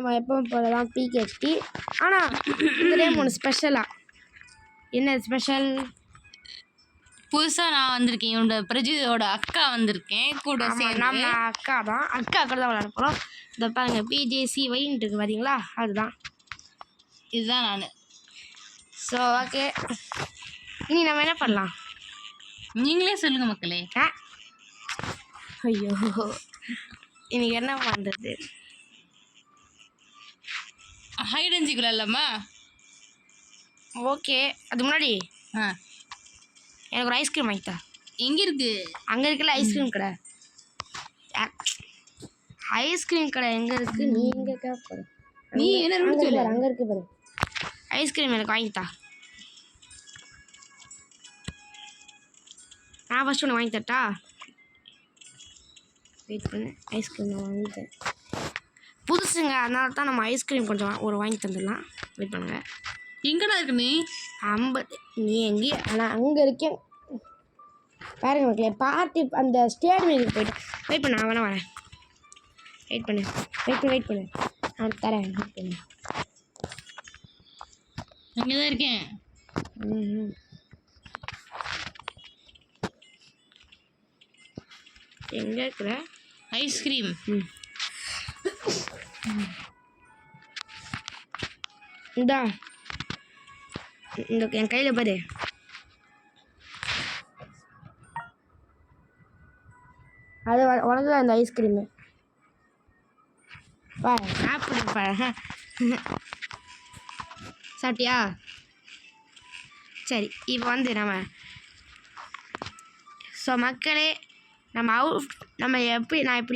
நம்ம எப்பவும் போல தான் பிகேடி. ஆனால் இந்த டைம் ஒன்று ஸ்பெஷலாக. என்ன ஸ்பெஷல்? புதுசாக நான் வந்திருக்கேன். என்னோட பிரஜியோட அக்கா வந்திருக்கேன் கூட சேர்ந்து. நம்ம அக்கா தான் கூட தான் விளையாட போகிறோம். இந்த பாருங்க பிஜேசி வைன்ட்டு இருக்கு பார்த்தீங்களா, அதுதான் இதுதான் நான். ஸோ ஓகே, இனி நம்ம என்ன பண்ணலாம்? நீங்களே சொல்லுங்க மக்களே. ஐயோ, இன்னைக்கு என்ன பண்ணுறது? ஹைட் அண்ட் சீக் இல்லைம்மா. ஓகே, அது முன்னாடி எனக்கு ஒரு ஐஸ்கிரீம் வாங்கித்தா. எங்கே இருக்கு? அங்கே இருக்குல்ல ஐஸ்கிரீம் கடை. ஐஸ்கிரீம் கடை எங்கே இருக்குது? நீ எங்கே கேட்க? நீ என்ன அங்கே இருக்கு பாரு. ஐஸ்கிரீம் எனக்கு வாங்கித்தா. நான் ஃபஸ்ட்டு ஒன்று வாங்கி தரட்டா? வெயிட் பண்ணு, ஐஸ்கிரீம் நான் வாங்கித்தேன். புதுசுங்க, அதனால தான் நம்ம ஐஸ்கிரீம் கொஞ்சம் ஒரு வாங்கி தந்துடலாம். வெயிட் பண்ணுங்க. எங்கடா இருக்கு நீ? 50. நீ எங்கேயே? ஆனால் அங்கே இருக்கேன் பாருங்க மக்களே. பார்ட்டி அந்த ஸ்டேடியமுக்கு போயிட்டு வெயிட் பண்ண. நான் வரேன். வெயிட் பண்ணு. நான் தரேன். வெயிட் பண்ணு. அங்கே தான் இருக்கேன். எங்கே இருக்கிற ஐஸ்கிரீம்? இந்தா, இந்த என் கையில் பாரு. அது உனக்கு தான் இந்த ஐஸ்கிரீமு. பாரு, சாப்பிடு பாரு. சாப்பிட்டியா? சரி, இப்போ வந்து ஸோ மக்களே, நம்ம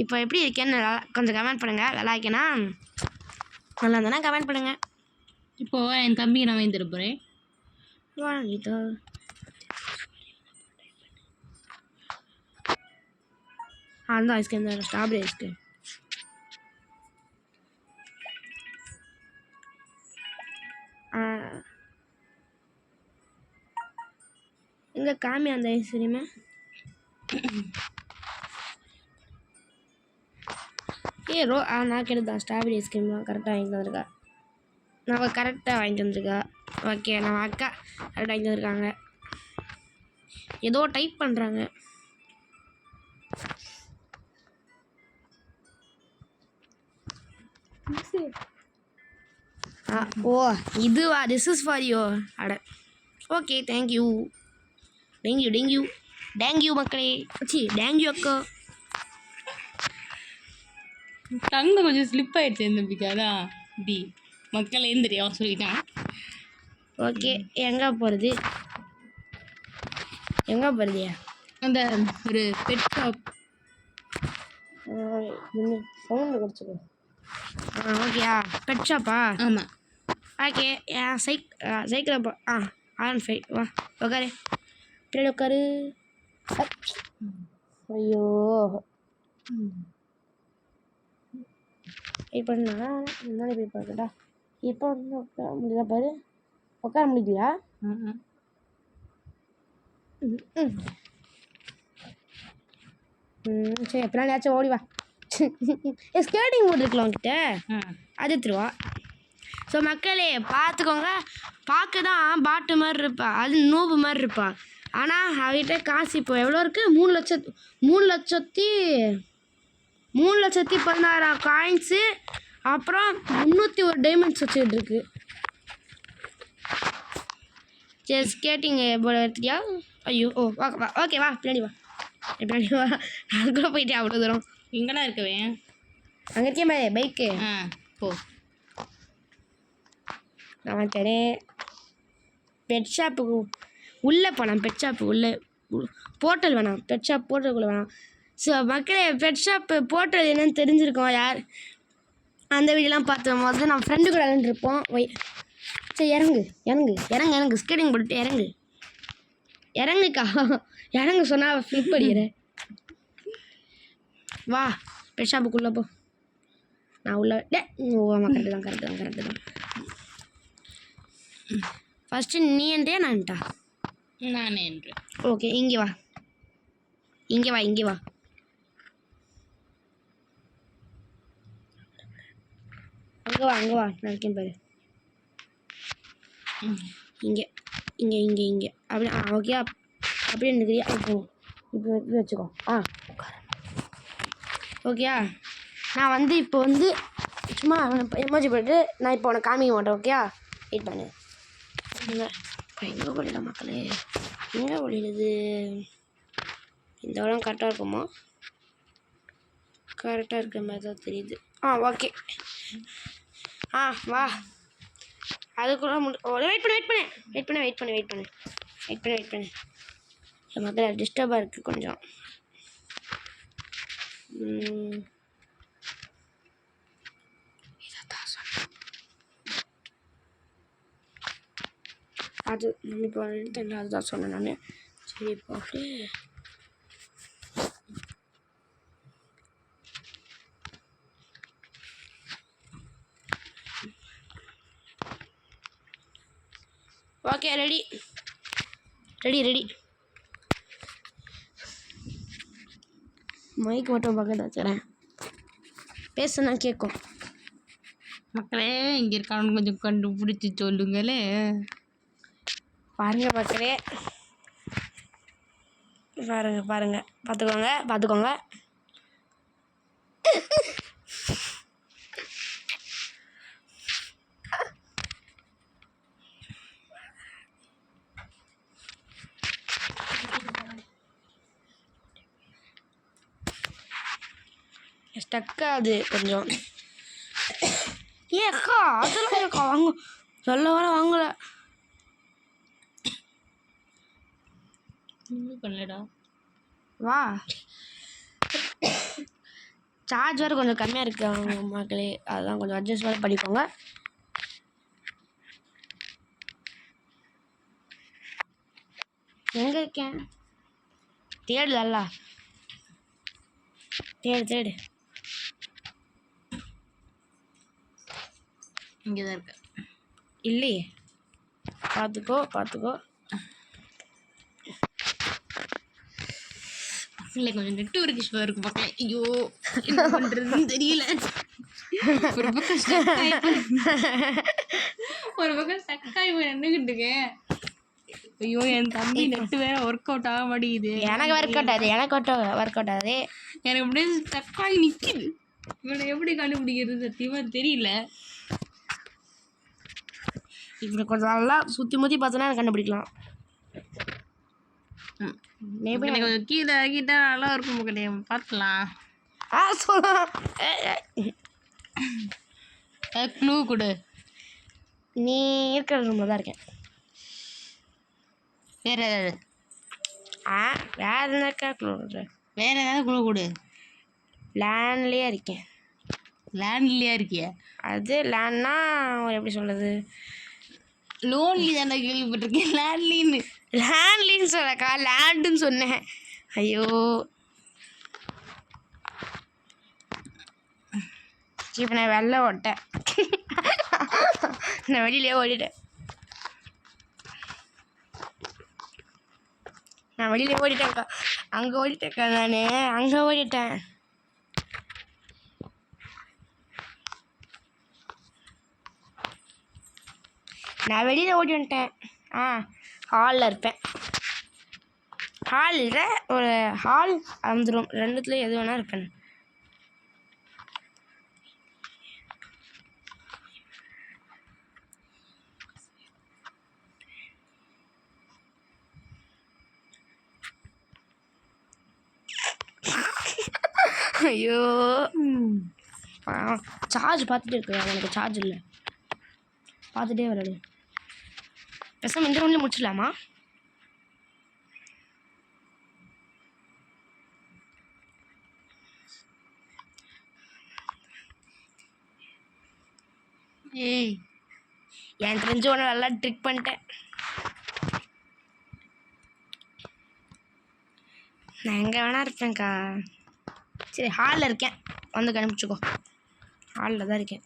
இப்போ எப்படி இருக்கேன்னு கொஞ்சம் கமெண்ட் பண்ணுங்கள். நல்லா இருக்கேன்னா நல்லா இருந்தானா கமெண்ட் பண்ணுங்கள். இப்போது என் தம்பிக்கு நான் வாங்கி தர போகிறேன். வாங்கிட்டோ. அந்த ஐஸ்கிரீம் தான், ஸ்ட்ராபெரி ஐஸ்கிரீம். எங்கே காமி அந்த ஐஸ்கிரீமு? நான் கேட்டதான் ஸ்ட்ராபெரி ஐஸ்கிரீம் தான் கரெக்டாக வாங்கி தந்துருக்கா. நம்ம கரெக்டாக வாங்கி தந்துருக்கா. ஓகே, நம்ம அக்கா கரெக்டாக வாங்கி தந்துருக்காங்க. ஏதோ டைப் பண்ணுறாங்க. ஓ இதுவா? This is for you. அட ஓகே, தேங்க்யூ மக்களே. தேங்க்யூ அக்கா. தங்க கொஞ்சம் ஸ்லிப் ஆகிடுச்சு என் தம்பிக்கு. அதான் டி மக்களேன்னு தெரியும் சொல்லிட்டான். ஓகே, எங்கே போகிறது? அந்த ஒரு பெட் ஷாப். சவுண்டு குடிச்சுக்கோ. ஓகேயா, பெட் ஷாப்பா? ஆமாம். ஓகே, சைக்கிளை R15 வா உட்காரு. பின்னாடி உட்காரு. ஐயோ, இப்போ நான் முன்னாடி போய் பார்க்கட்டா. இப்போ வந்து உட்கார முடியுதா பாரு. உட்கார முடியலையா? சரி, பின்னாடியாச்சும் ஓடி வா. ஸ்கேட்டிங் போர்டு இருக்கலாம் உங்ககிட்ட, அது எடுத்துருவா. ஸோ மக்களே பார்த்துக்கோங்க. பார்க்க தான் பாட்டு மாதிரி இருப்பா, அது நூபு மாதிரி இருப்பா. ஆனால் அவகிட்ட காசு இப்போ எவ்வளோ இருக்குது? 3,16,000 காயின்ஸு, அப்புறம் 301 டைமண்ட்ஸ் வச்சுக்கிட்டு இருக்கு. சரி, ஸ்கேட்டிங் போர்டு எடுத்துட்டியா? ஐயோ, ஓகே வா, பின்னாடி வா. அது கூட போயிட்டே அவ்வளோ தூரம். எங்கடா இருக்கவே? அங்கே இருக்கேன் பாரு பைக்கு. போ. நான் தரேன். பெட் ஷாப்புக்கு உள்ளே போகலாம். பெட் ஷாப்பு உள்ளே போர்ட்டல் வேணாம். பெட் ஷாப் போர்ட்டலுக்குள்ளே வேணாம். ஸோ மக்களே, பெட் ஷாப்பு போர்ட்டல் என்னன்னு தெரிஞ்சிருக்கோம். யார் அந்த வீடியோலாம் பார்த்து போது நம்ம ஃப்ரெண்டு கூட விளாண்டுருப்போம். சரி, இறங்கு. ஸ்கேட்டிங் போட்டு இறங்குக்கா. இறங்கு சொன்னால் ஃப்ளிப் அடிக்கிறேன். வா, பெட் ஷாப்புக்குள்ளே போ. நான் உள்ள ஆமாம், கரெக்டு தான். ஃபஸ்ட்டு நீ என்றே நான்ட்டா? நான் என்று. ஓகே, இங்கே வா. அங்கே வா நான் இருக்கேன் பாரு. இங்கே இங்கே இங்கே இங்கே அப்படியே ஓகே அப்படியே நிற்கிறியா? இப்போ வச்சுக்கோ. ஓகேயா? நான் வந்து இப்போ வந்து சும்மா எமோஜி போட்டு நான் இப்போ உனக்கு காமிக்க மாட்டேன். ஓகேயா? வெயிட் பண்ணு. எங்கே ஒளியில மக்களே, எங்கே ஒளியுது? இந்த இடம் கரெக்டாக இருக்குமா? கரெக்டாக இருக்கிற மாதிரி தான் தெரியுது. ஓகே. வா. அதுக்குள்ள வெயிட் பண்ணு. என் மக்கள் டிஸ்டர்பாக இருக்குது கொஞ்சம். அது இப்போ தெரியல, அதுதான் சொன்னேன் நான். சரி போட்டு ஓகே ரெடி. மைக் மட்டும் பக்கத்தில் வச்சுறேன், பேசுனா கேட்கும். மக்களே இங்கே இருக்கான்னு கொஞ்சம் கண்டுபிடிச்சி சொல்லுங்களே. பாருங்க மக்களே, பாருங்க பார்த்துக்கோங்க. ஸ்டக்காது கொஞ்சம். அக்கா அதெல்லாம் இருக்கா? வாங்க சொல்ல வர வாங்கல. பண்ணலடா. வா. சார்ஜ் வேறு கொஞ்சம் கம்மியாக இருக்குது அவங்க மக்களே, அதுதான் கொஞ்சம் அட்ஜஸ்ட் பண்ணி பண்ணிக்கோங்க. எங்கே இருக்கேன்? தேடுதல்ல, தேடு. இங்கே தான் இருக்கு. இல்லையே, பார்த்துக்கோ. இல்லை கொஞ்சம் நெட்வொர்க் இஷ்யூ இருக்கு மக்களே. ஐயோ என்ன பண்ணுறதுன்னு தெரியல. ஒரு பக்கம் ஸ்டக்காகி போய் நின்றுக்கிட்டுங்க. ஐயோ என் தம்பி நெட்டு வேற ஒர்க் அவுட் ஆக மாட்டேங்குது. எனக்கு ஒர்க் அவுட் ஆகுது. எனக்கு அப்படியே ஸ்டக்காகி நிற்கிது. இவனை எப்படி கண்டுபிடிக்கிறது சத்தியமாக தெரியல. இப்படி கொஞ்சம் நல்லா சுற்றி முற்றி பார்த்தோன்னா கண்டுபிடிக்கலாம். மேபி கொஞ்சம் கீழே நல்லா இருக்கும் கிடையாது, பார்த்துலாம். சொல்லலாம். க்ளூ கொடு. நீ இருக்கிற ரூமில் தான் இருக்கேன். வேற ஏதாவது என்னக்கா க்ளூ? வேற ஏதாவது க்ளூ கொடு. லேண்ட்லேயே இருக்கேன். லேண்ட்லேயே இருக்கியா? அது லேண்ட்னா எப்படி சொல்கிறது? லோன்லி தானே கேள்விப்பட்டிருக்கேன். லேண்ட்லின்னு சொல்லக்கா, லேண்டுன்னு சொன்னேன். ஐயோ இப்போ நான் வெளில ஓட்டேன். நான் வெளியிலே ஓடிட்டேன். அக்கா. அங்கே ஓடிட்டேன்க்கா. நான் அங்கே ஓடிட்டேன். நான் வெளியில் ஓடி வந்துட்டேன். ஹாலில் இருப்பேன். ஹாலில் ஒரு ஹால் அந்த ரூம் ரெண்டுத்துல எது வேணா இருப்பேன். ஐயோ சார்ஜ் பார்த்துட்டே இருக்கு. எனக்கு சார்ஜ் இல்லை, பார்த்துட்டே வராது. பேசாம இந்த ரூம்லேயே முடிச்சிடலாமா? என் தெரிஞ்ச ஒன்று நல்லா ட்ரிக் பண்ணிட்டேன். நான் எங்கே வேணா இருப்பேன்க்கா. சரி ஹாலில் இருக்கேன், வந்து கண்டுபிடிச்சிக்கோ. ஹாலில் தான் இருக்கேன்.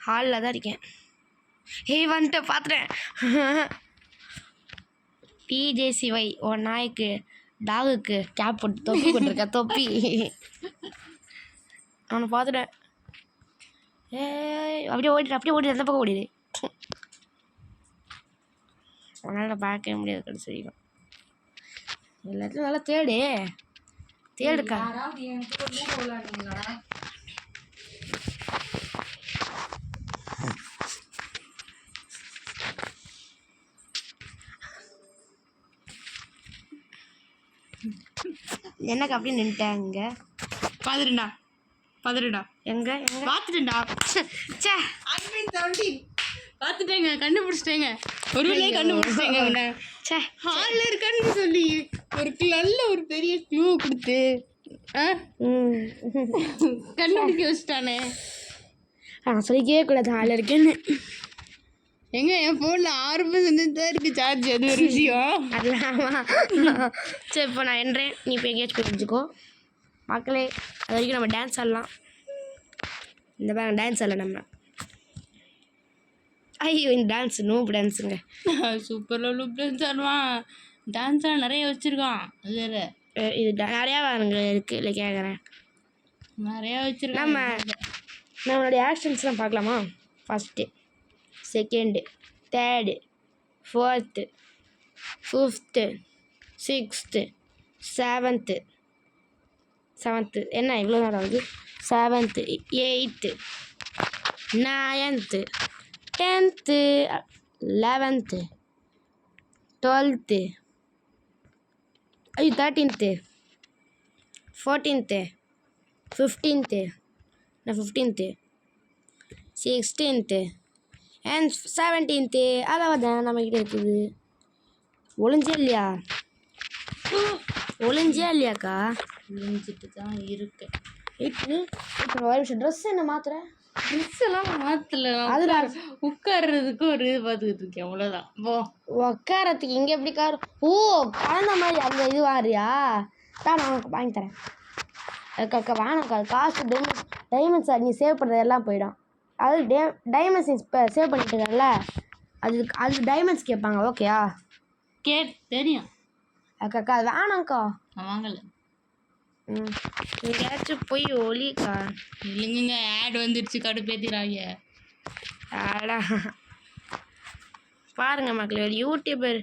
ஹாலில் தான் இருக்கேன். வந்துட்டு பார்த்துட்டேன். டிஜேசிஒய் ஒரு நாய்க்கு டாகுக்கு கேப் போட்டு தொப்பி போட்டிருக்க தொப்பி. அவனை பார்த்துட்டேன். அப்படியே ஓடிடு அந்த பக்கம் ஓடிடு. அவனால் பார்க்கவே முடியாது கடைசி வரைக்கும். எல்லாத்தையும் நல்லா தேடுக்கா. எனக்கு அப்படியே நின்ட்டாங்க. பாத்துட்டா எங்க பாத்துட்டா சே பாத்துட்டேங்க, கண்டுபிடிச்சிட்டேங்க. ஒரு வேலையை கண்டுபிடிச்சிட்டேங்க. சே ஹாலில் இருக்கான்னு சொல்லி நல்ல ஒரு பெரிய க்ளூ கொடுத்து கண்டுபிடிக்க வச்சுட்டானே. நான் சொல்லிக்கவே கூடாது ஹாலில் இருக்கேன்னு. எங்க என் ஃபோனில் 6% தான் இருக்குது சார்ஜ். அது ஒரு விஷயம். அதெல்லாம் சரி, இப்போ நான் என்றேன், நீ இப்போ எங்கேயாச்சும் போய் தெரிஞ்சுக்கோ மக்களே. அது வரைக்கும் நம்ம டான்ஸ் ஆடலாம். இந்த பாருங்க டான்ஸ் ஆடல நம்ம. ஐயோ இந்த டான்ஸ் நூப் டான்ஸுங்க. சூப்பராக லூப் டான்ஸ் ஆடுவான். டான்ஸாக நிறைய வச்சுருக்கான். அது வேறு இது நிறையா வாருங்க இருக்குது. இல்லை கேட்குறேன், நிறையா வச்சுருக்கான். நம்மளுடைய ஆக்ஷன்ஸ்லாம் பார்க்கலாமா? First, second, third, fourth, fifth, sixth, seventh என்ன இவ்வளோ நேரம் ஆகுது? 7th 8th 9th 10th 11th 12th 13th 14th 15th 16th and 17th. அதான் நம்மக்கிட்ட இருக்குது. ஒளிஞ்சே இல்லையாக்கா? ஒளிஞ்சிட்டு தான் இருக்கு. இப்போ ஒரு நிமிஷம் ட்ரெஸ் என்ன மாத்துறேன்? ட்ரெஸ் எல்லாம் மாற்றல. அதில் உட்கார்றதுக்கு ஒரு இது பார்த்துக்கிட்டு இருக்கேன், அவ்வளோதான். உட்காரத்துக்கு இங்கே எப்படி கார்? ஓ கலந்த மாதிரி அந்த இது வாரியா? தான் நான் உனக்கு வாங்கி தரேன். அதுக்கா வாங்கக்கா. காசு டைமண்ட்ஸ் நீ சேவ் பண்ணுறது எல்லாம் போயிடும். அது டைமண்ட்ஸ் இப்போ சேவ் பண்ணிட்டு இருக்கல, அது டைமண்ட்ஸ் கேட்பாங்க. ஓகேயா? தெரியும் அக்கா. அது வேணாங்க்கா. நான் வாங்கலை. எங்கேயாச்சும் போய் ஒலிக்கா. இல்லைங்க, ஆட் வந்துடுச்சு, கடுப்பேத்திராங்க. ஆடா பாருங்க மக்களே, யூடியூபர்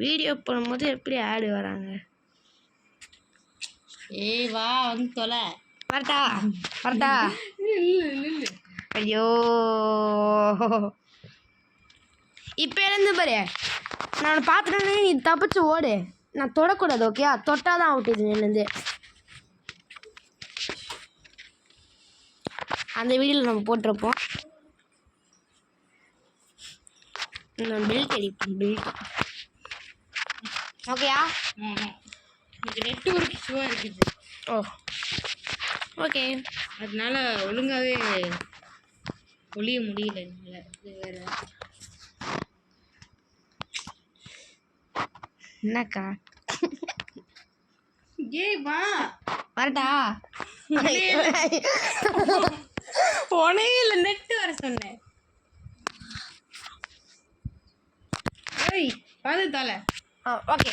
வீடியோ போடும்போது எப்படி ஆடு வராங்க. ஏய் வா வந்து தொலை. வரட்டா ஐயோ இப்போ இருந்து பாரு, நான் பார்த்துட்டேன்னு நீ தப்பிச்சு ஓடு. நான் தொடக்கூடாது. ஓகேயா? தொட்டாதான் அவுட். இது நின்று அந்த வீடியோவில் நம்ம போட்டிருப்போம். பெல்ட் அடிப்போம். பெல்ட் ஓகேயா? எனக்கு நெட்வொர்க் இஷ்யூவாக இருக்குது. ஓ ஓகே. அதனால ஒழுங்காகவே ஒளிய முடியல என்னால். இது வேறு என்னக்கா? ஏய் வா வரட்டா? உனையில நெட்டு வர சொன்னேன். ஏய் பாது தலை. ஓகே.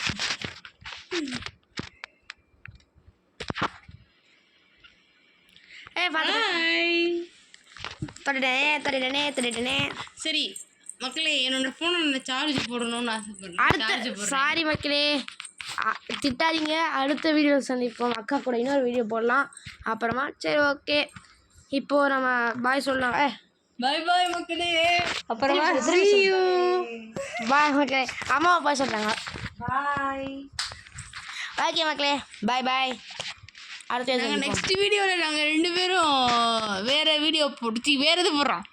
தொட்டுட்டேனே. சரி மக்களே, என்னோட ஃபோனை சார்ஜ் போடணும்னு ஆசைப்படுறேன். அடுத்த சாரி மக்களே, திட்டாதீங்க. அடுத்த வீடியோ சந்திப்போம். அக்கா கூட இன்னொரு வீடியோ போடலாம் அப்புறமா. சரி ஓகே, இப்போது நம்ம பாய் சொல்லலாம். பாய் பாய் மக்களே. அப்புறமா பாய் மக்களே. அம்மாவை பாய் சொல்கிறாங்க. பாய். ஓகே மக்களே, பாய் பாய். அடுத்த நெக்ஸ்ட் வீடியோவில் நாங்கள் 2 பேரும் வேறு வீடியோ போட்டு வேறு இது போடுறோம்.